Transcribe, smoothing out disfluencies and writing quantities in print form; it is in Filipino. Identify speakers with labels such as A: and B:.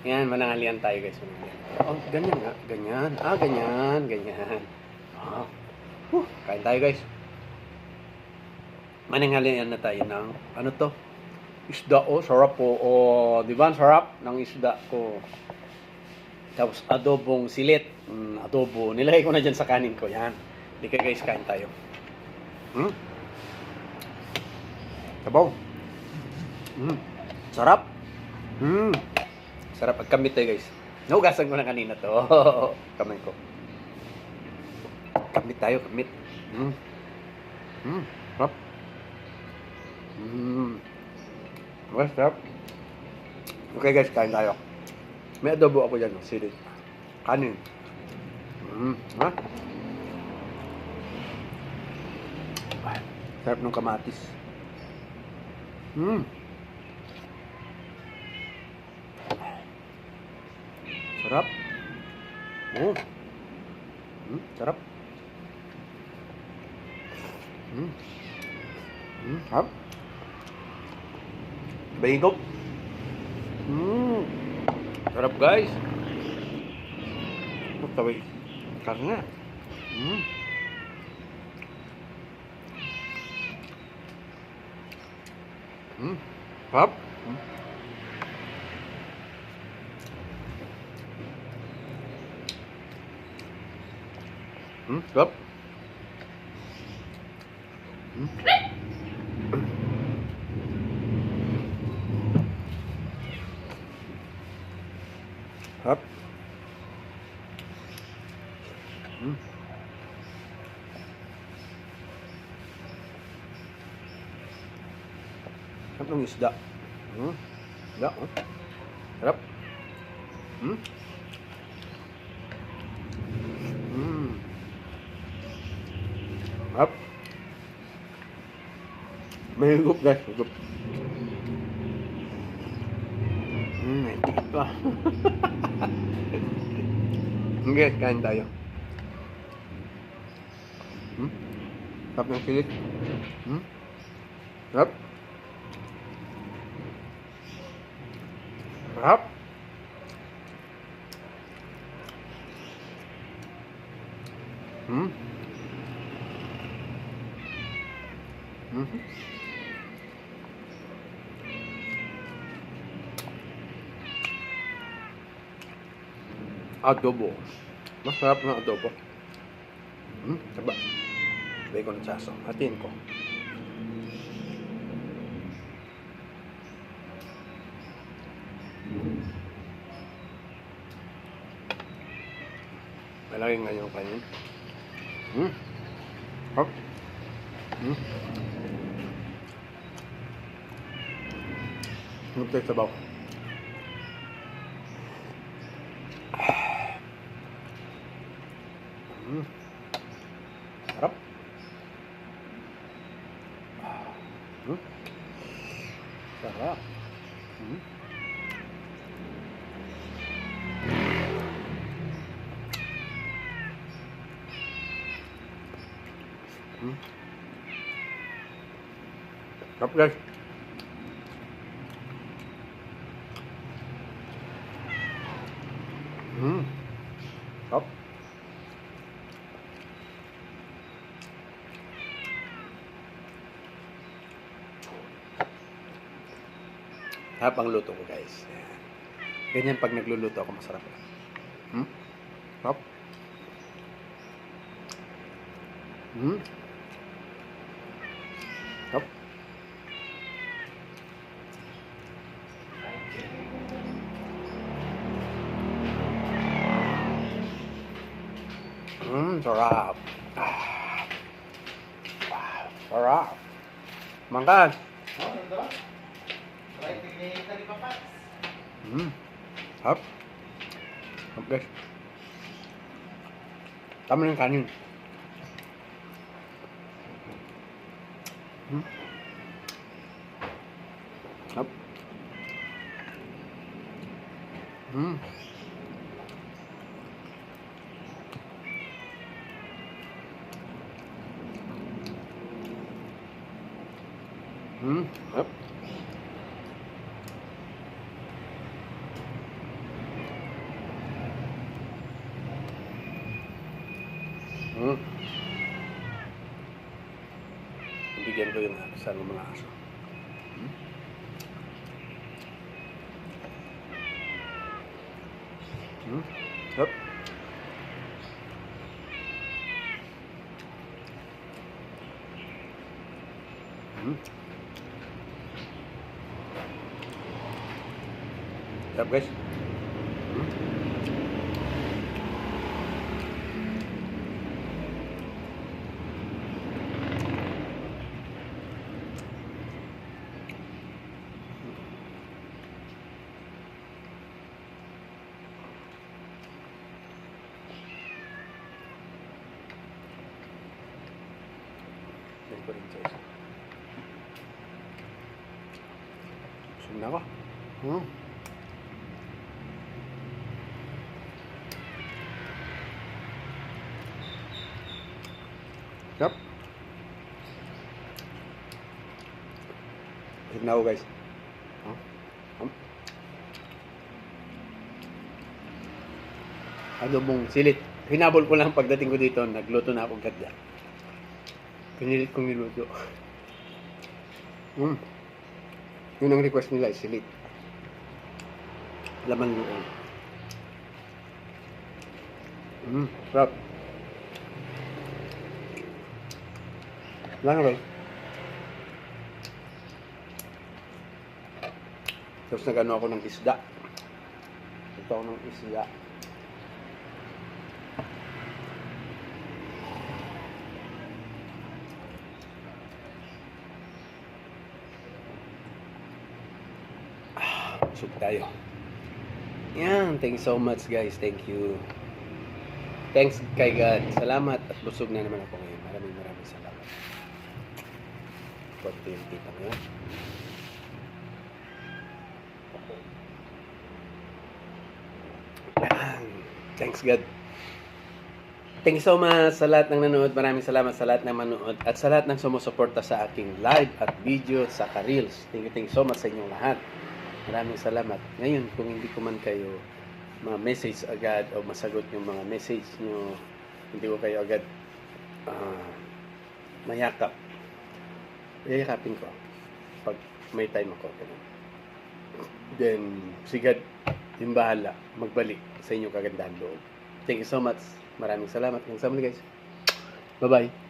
A: Yan, manangalian tayo guys. Manangalian. Oh, ganyan nga. Ganyan. Ah, ganyan. Ganyan. Ah. Kain tayo guys. Manangalian na tayo ng, ano to? Isda. Oh, sarap po. Oh, di ba? Sarap ng isda ko. Tapos adobong silit. Adobo. Nilagay ko na dyan sa kanin ko. Yan. Hindi kayo guys, kain tayo. Sabaw. Sarap. Sarap. Pagkamit tayo guys. Nahugasan ko na kanina to. Kamay ko. Kamit tayo. Kamit. Sarap. Sarap. Okay guys, kain tayo. May adobo ako dyan. Silit. Kanin. Ha? Sarap ng kamatis. Sarap. Oh. Sarap. Sarap. Bayigop. Sarap guys. Tawag. Karena. Sarap. Sarap. Sarap. Sarap ng isda. Isda, oh. Sarap. Sarap. May higup guys, higup. May tikit pa. Okay, kain tayo. Sarap ng silit. Sarap. Sarap. Adobo. Masarap na adobo. Diba? Lagay ko ng saso. Hatiin ko. Malaki nga yung kanin. Hop. Huwag tayo sabaw. Sarap. Sarap. Sarap guys. Sarap. Sarap ang luto ko guys. Ganyan pag nagluluto ako, masarap. Sarap. Sarap. Sarap. Sarap. Makan. Sarap. Sarap guys. Tama ng kanin. Sarap. Sarap. Hmm. Bigyan ko yung sa mga aso. Hmm. Hmm. Yup. Hmm. Yup, guys. Hmm. Yan ko rin sa isa. Busog na ako. Hmm. Yup. Busog na ako, guys. Huh? Hmm. Adobong silit. Hinabol ko lang pagdating ko dito. Nagluto na akong gadya. Pinilit kong niluto. Hmm. Yun ang request nila, silit. Laman loob. Hmm. Sarap. Lang, guys. Tapos nag-ano ako ng isda. Ito ako ng isda. Busog tayo. Yan. Thank you so much, guys. Thank you. Thanks kay God. Salamat at busog na naman ako ngayon. Maraming salamat. Konti yung tita ko yan. Yan. Thanks God. Thank you so much sa lahat ng nanood. Maraming salamat sa lahat ng manood at sa lahat ng sumusuporta sa aking live at video sa Ka-Reels. Thank you so much sa inyong lahat. Maraming salamat. Ngayon, kung hindi ko man kayo ma-message agad o masagot yung mga message nyo, hindi ko kayo agad mayakap. Yayakapin ko pag may time ako. Then, sigad yung bahala magbalik sa inyong kagandahan loob. Thank you so much. Maraming salamat. Hanggang sa muli, guys. Bye-bye.